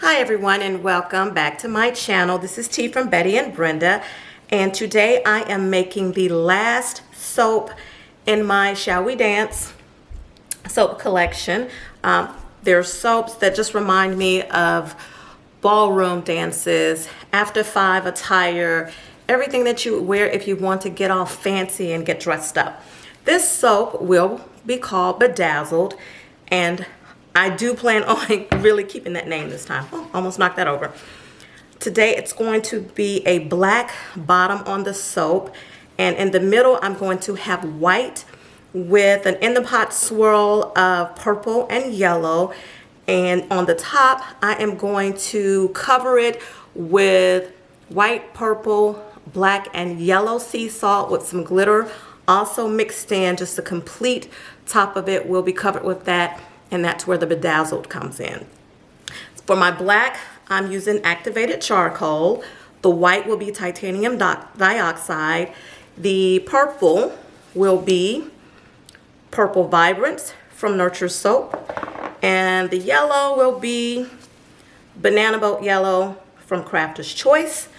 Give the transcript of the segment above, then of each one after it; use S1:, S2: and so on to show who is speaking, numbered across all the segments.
S1: Hi everyone and welcome back to my channel. This is T from Betty and Brenda, and today I am making the last soap in my Shall We Dance soap collection. There are soaps that just remind me of ballroom dances, after 5 attire, everything that you would wear if you want to get all fancy and get dressed up. This soap will be called Bedazzled, and I do plan on really keeping that name this time. Oh, almost knocked that over. Today it's going to be a black bottom on the soap, and in the middle I'm going to have white with an in the pot swirl of purple and yellow, and on the top I am going to cover it with white, purple, black, and yellow sea salt with some glitter also mixed in. Just the complete top of it will be covered with that, and that's where the bedazzled comes in. For my black, I'm using activated charcoal. The white will be titanium dioxide. The purple will be Purple Vibrance from Nurture Soap. And the yellow will be Banana Boat Yellow from Crafter's Choice.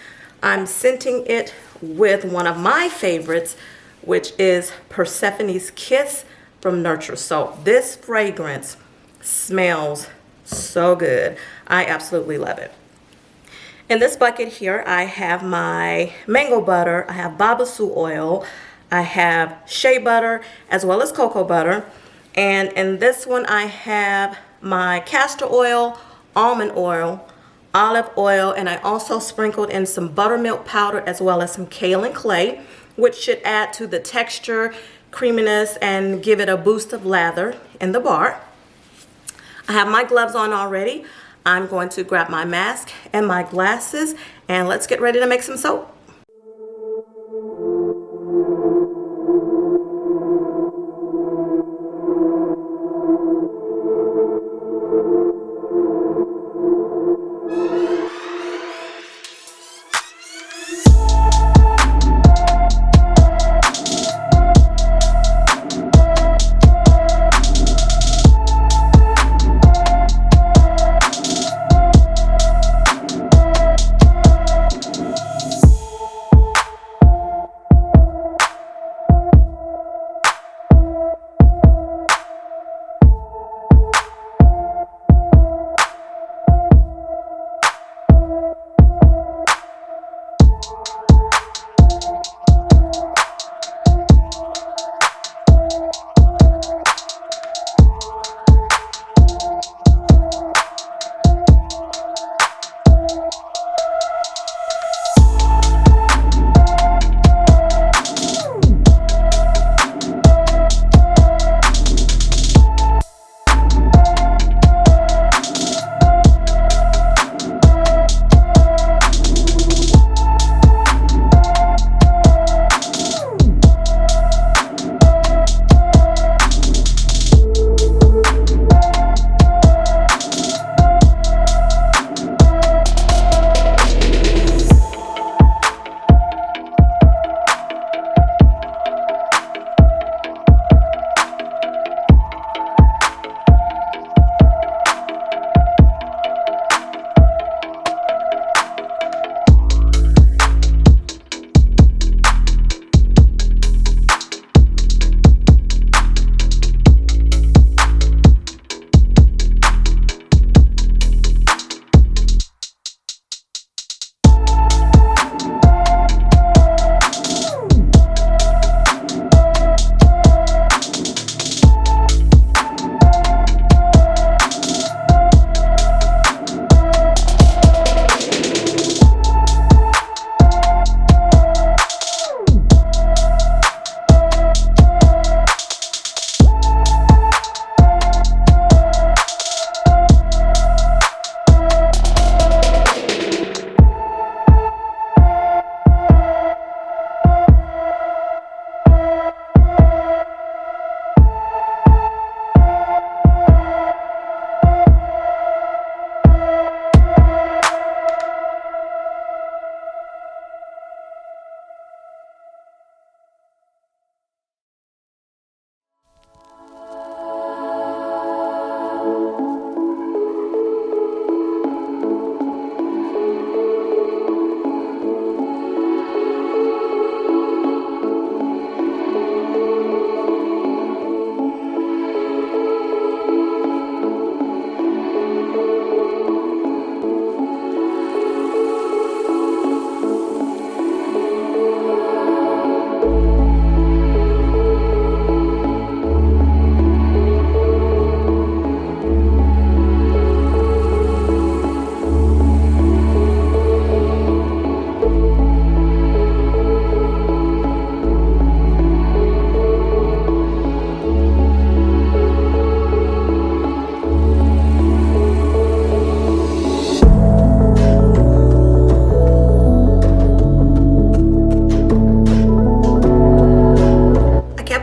S1: I'm scenting it with one of my favorites, which is Persephone's Kiss from Nurture Soap. This fragrance smells so good. I absolutely love it. In this bucket here, I have my mango butter, I have babassu oil, I have shea butter, as well as cocoa butter. And in this one, I have my castor oil, almond oil, olive oil, and I also sprinkled in some buttermilk powder as well as some kaolin clay, which should add to the texture, creaminess, and give it a boost of lather in the bar. I have my gloves on already. I'm going to grab my mask and my glasses, and let's get ready to make some soap.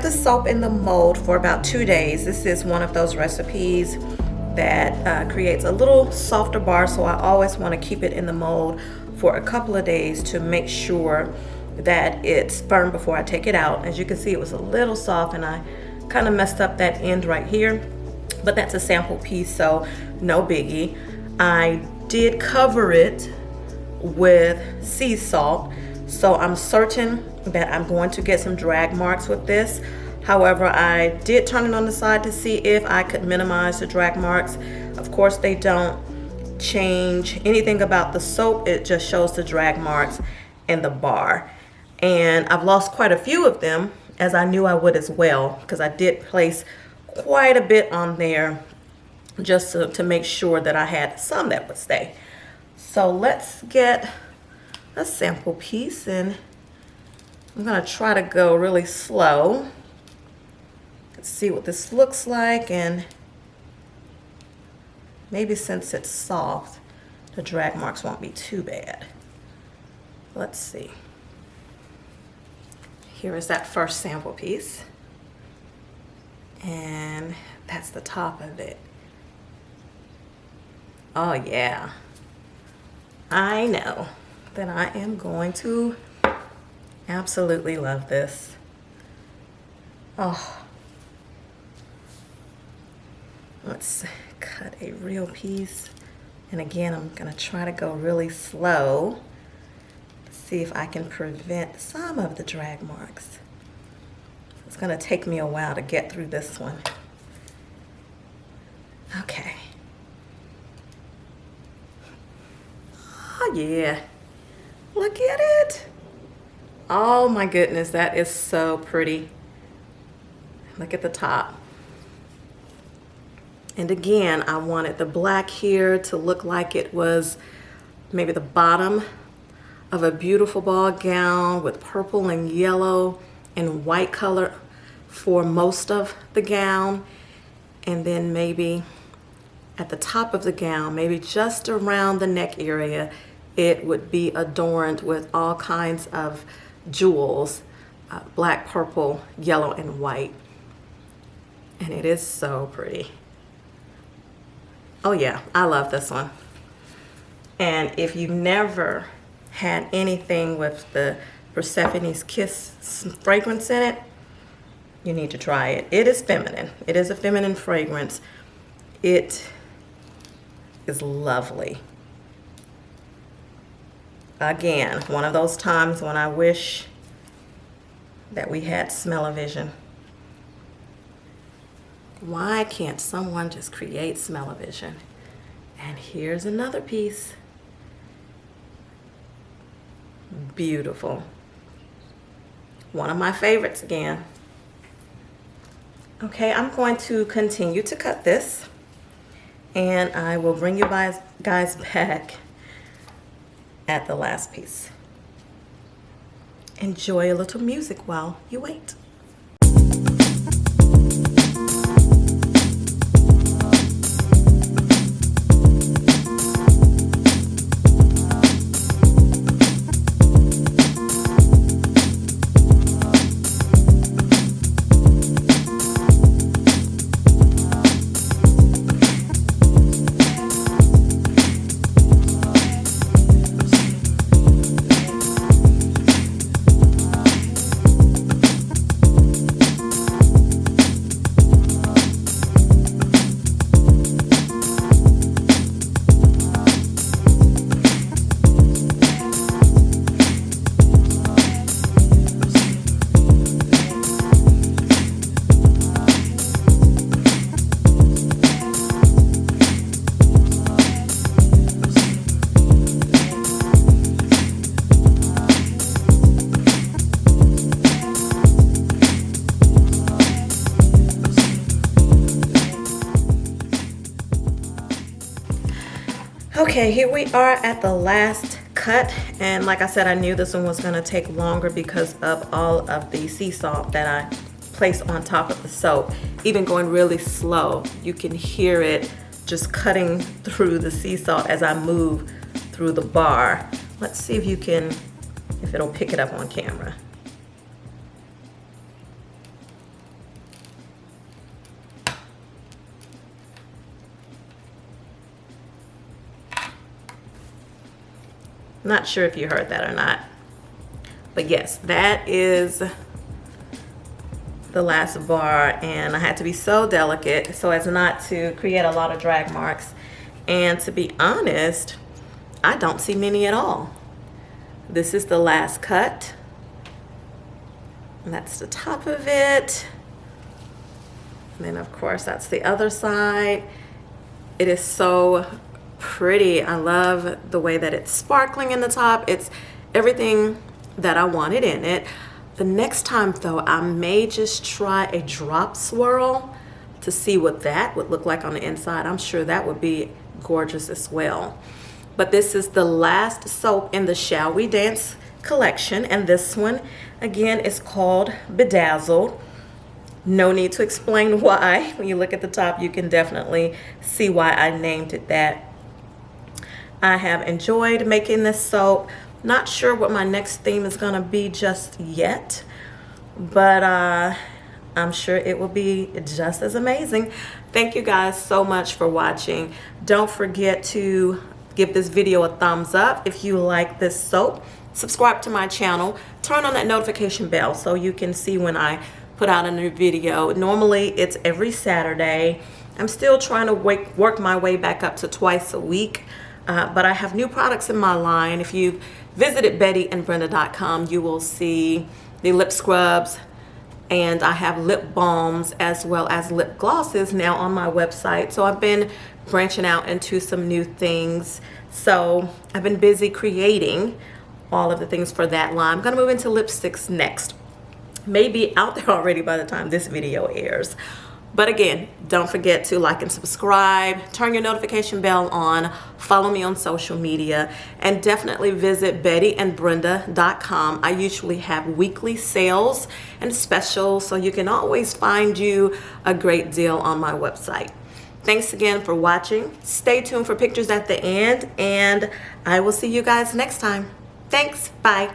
S1: the soap in the mold for about 2 days. This is one of those recipes that creates a little softer bar, so I always want to keep it in the mold for a couple of days to make sure that it's firm before I take it out. As you can see, it was a little soft and I kind of messed up that end right here, but that's a sample piece, so no biggie. I did cover it with sea salt, so I'm certain that I'm going to get some drag marks with this. However, I did turn it on the side to see if I could minimize the drag marks. Of course, they don't change anything about the soap. It just shows the drag marks in the bar. And I've lost quite a few of them, as I knew I would as well, because I did place quite a bit on there just to make sure that I had some that would stay. So let's get a sample piece, and I'm gonna try to go really slow. Let's see what this looks like, and maybe since it's soft, the drag marks won't be too bad. Let's see. Here is that first sample piece, and that's the top of it. Oh yeah, I know that I am going to absolutely love this. Oh, let's cut a real piece. And again, I'm gonna try to go really slow to see if I can prevent some of the drag marks. It's gonna take me a while to get through this one. Okay. Oh yeah, look at it. Oh my goodness, that is so pretty. Look at the top. And again, I wanted the black here to look like it was maybe the bottom of a beautiful ball gown with purple and yellow and white color for most of the gown. And then maybe at the top of the gown, maybe just around the neck area, it would be adorned with all kinds of jewels, black, purple, yellow, and white. And it is so pretty. Oh yeah, I love this one. And if you've never had anything with the Persephone's Kiss fragrance in it, you need to try it. It is feminine. It is a feminine fragrance. It is lovely. Again, one of those times when I wish that we had smell-o-vision. Why can't someone just create smell-o-vision? And here's another piece. Beautiful. One of my favorites again. Okay, I'm going to continue to cut this, and I will bring you guys back at the last piece. Enjoy a little music while you wait. Okay, here we are at the last cut, and like I said, I knew this one was going to take longer because of all of the sea salt that I placed on top of the soap. Even going really slow, you can hear it just cutting through the sea salt as I move through the bar. Let's see if it'll pick it up on camera. Not sure if you heard that or not. But yes, that is the last bar, and I had to be so delicate so as not to create a lot of drag marks. And to be honest, I don't see many at all. This is the last cut. And that's the top of it. And then of course that's the other side. It is so pretty. I love the way that it's sparkling in the top. It's everything that I wanted in it. The next time though, I may just try a drop swirl to see what that would look like on the inside. I'm sure that would be gorgeous as well. But this is the last soap in the Shall We Dance collection, and this one again is called Bedazzled. No need to explain why. When you look at the top, you can definitely see why I named it that. I have enjoyed making this soap. Not sure what my next theme is gonna be just yet, but I'm sure it will be just as amazing. Thank you guys so much for watching. Don't forget to give this video a thumbs up if you like this soap. Subscribe to my channel. Turn on that notification bell so you can see when I put out a new video. Normally it's every Saturday. I'm still trying to work my way back up to twice a week, but I have new products in my line. If you've visited BettyandBrenda.com, you will see the lip scrubs, and I have lip balms as well as lip glosses now on my website. So I've been branching out into some new things. So I've been busy creating all of the things for that line. I'm gonna move into lipsticks next. Maybe out there already by the time this video airs. But again, don't forget to like and subscribe, turn your notification bell on, follow me on social media, and definitely visit BettyandBrenda.com. I usually have weekly sales and specials, so you can always find you a great deal on my website. Thanks again for watching. Stay tuned for pictures at the end, and I will see you guys next time. Thanks, bye.